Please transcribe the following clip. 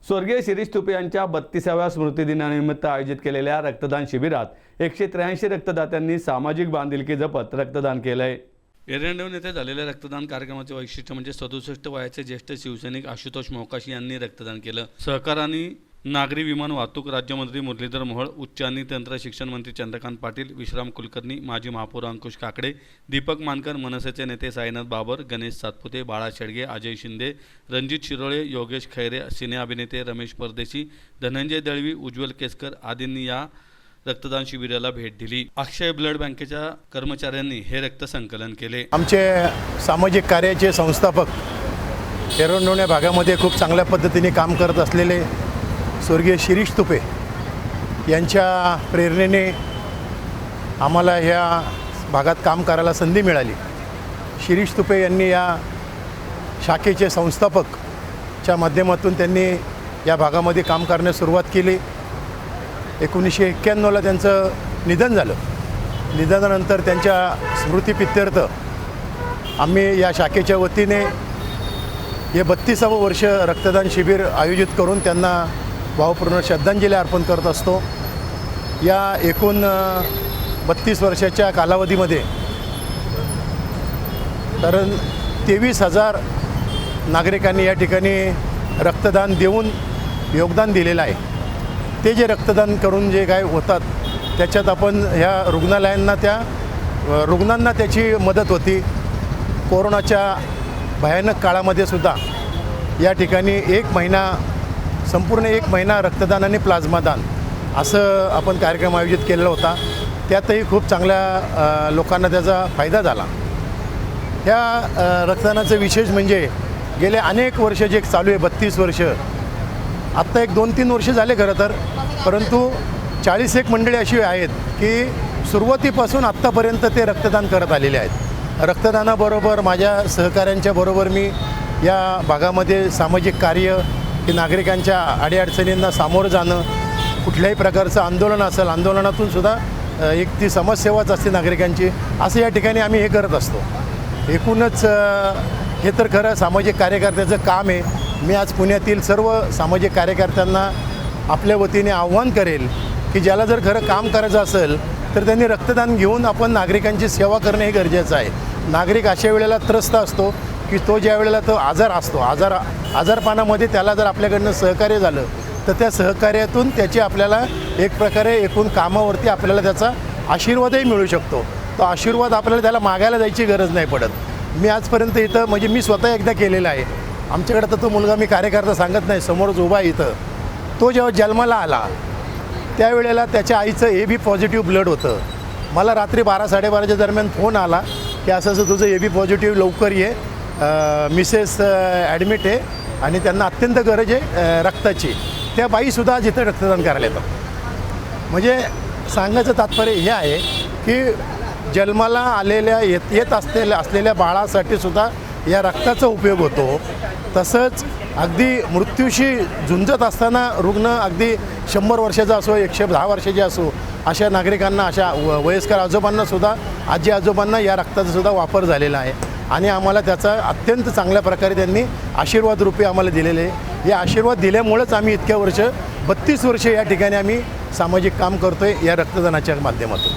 स्वर्गीय शिरीष तुपे यांच्या 32व्या स्मृतिदिनानिमित्त आयोजित केलेल्या रक्तदान शिबिरात 183 रक्तदात्यांनी सामाजिक बांधिलकी जपत रक्तदान केलंय। एरंडवणे येथे झालेल्या रक्तदान कार्यक्रमाचे वैशिष्ट्य म्हणजे 67 वयाचे ज्येष्ठ शिवसैनिक आशुतोष मोकाशी यांनी रक्तदान केलं। सहकार आणि नागरी विमान वाहतूक राज्यमंत्री मुरलीधर मोहोळ, उच्च आणि तंत्र शिक्षण मंत्री चंद्रकांत पाटील, विश्राम कुलकर्णी, माजी महापौर अंकुश काकडे, दीपक मानकर, मनसेचे नेते साईनाथ बाबर, गणेश सातपुते, बाळा शेडगे, अजय शिंदे, रणजित शिरोळे, योगेश खैरे, सिने अभिनेते रमेश परदेशी, धनंजय दळवी, उज्ज्वल केसकर आदींनी या रक्तदान शिबिराला भेट दिली। अक्षय ब्लड बँकेच्या कर्मचाऱ्यांनी हे रक्त संकलन केले। आमचे सामाजिक कार्याचे संस्थापक एरंडवणे भागामध्ये खूप चांगल्या पद्धतीने काम करत असलेले स्वर्गीय शिरीष तुपे यांच्या प्रेरणेने आम्हाला ह्या भागात काम करायला संधी मिळाली। शिरीष तुपे यांनी या शाखेचे संस्थापकच्या माध्यमातून त्यांनी या भागामध्ये काम करण्यास सुरुवात केली। 1991ला त्यांचं निधन झालं। निधनानंतर त्यांच्या स्मृतिप्रित्यर्थ आम्ही या शाखेच्या वतीने हे 32वं वर्ष रक्तदान शिबिर आयोजित करून त्यांना भावपूर्ण श्रद्धांजली अर्पण करत असतो। या एकूण 32 वर्षाच्या कालावधीमध्ये कारण 23,000 नागरिकांनी या ठिकाणी रक्तदान देऊन योगदान दिलेलं आहे। ते जे रक्तदान करून जे काय होतात त्याच्यात आपण ह्या रुग्णांना त्याची मदत होती। कोरोनाच्या भयानक काळामध्ये सुद्धा या ठिकाणी संपूर्ण एक महिना रक्तदान आणि प्लाझ्मा दान असं आपण कार्यक्रम आयोजित केलेला होता। त्यातही खूप चांगल्या लोकांना त्याचा फायदा झाला। ह्या रक्तदानाचं विशेष म्हणजे गेले अनेक वर्ष जे चालू आहे 32 वर्ष, आत्ता एक 2-3 वर्ष झाले खरं तर, परंतु 41 मंडळी अशी आहेत की सुरुवातीपासून आत्तापर्यंत ते रक्तदान करत आलेले आहेत। रक्तदानाबरोबर माझ्या सहकाऱ्यांच्या बरोबर मी या भागामध्ये सामाजिक कार्य की नागरिकांच्या अडीअडचणींना सामोरं जाणं, कुठल्याही प्रकारचं आंदोलन असेल, आंदोलनातून सुद्धा एक ती समाजसेवाच असते नागरिकांची, असं या ठिकाणी आम्ही हे करत असतो। एकूणच हे तर खरं सामाजिक कार्यकर्त्याचं काम आहे। मी आज पुण्यातील सर्व सामाजिक कार्यकर्त्यांना आपल्या वतीने आव्हान करेल की ज्याला जर खरं काम करायचं असेल तर त्यांनी रक्तदान घेऊन आपण नागरिकांची सेवा करणे हे गरजेचं आहे। नागरिक अशा वेळेला त्रस्त असतो की तो ज्या वेळेला तो आजार असतो, आजारपणामध्ये त्याला जर आपल्याकडनं सहकार्य झालं तर त्या सहकार्यातून त्याची आपल्याला एक प्रकारे एकूण कामावरती आपल्याला त्याचा आशीर्वादही मिळू शकतो। तो आशीर्वाद आपल्याला त्याला मागायला जायची गरज नाही पडत। मी आजपर्यंत इथं म्हणजे मी स्वतः एकदा केलेलं आहे। आमच्याकडे तर तो मुलगा मी कार्यकर्ता सांगत नाही, समोरच उभा आहे इथं, तो जेव्हा जन्माला आला त्यावेळेला त्याच्या आईचं AB पॉझिटिव्ह ब्लड होतं। मला रात्री 12-12:30च्या दरम्यान फोन आला की असं तुझं AB पॉझिटिव्ह, लवकर ये, मिसेस ॲडमिट आहे आणि त्यांना अत्यंत गरज आहे रक्ताची। त्या बाईसुद्धा आज इथं रक्तदान करायला येतात। म्हणजे सांगायचं तात्पर्य हे आहे की जन्माला आलेल्या येत असलेल्या बाळासाठी सुद्धा या रक्ताचा उपयोग होतो। तसंच अगदी मृत्यूशी झुंजत असताना रुग्ण अगदी 100 वर्षाचा असो, 110 वर्षाचे असो, अशा नागरिकांना, अशा वयस्कर आजोबांनासुद्धा, आजी आजोबांना या रक्ताचा सुद्धा वापर झालेला आहे आणि आम्हाला त्याचा अत्यंत चांगल्या प्रकारे त्यांनी आशीर्वाद रूपी आम्हाला दिलेले आहे। हे आशीर्वाद दिल्यामुळेच आम्ही इतक्या वर्ष 32 वर्ष या ठिकाणी आम्ही सामाजिक काम करतो आहे या रक्तदानाच्या माध्यमातून।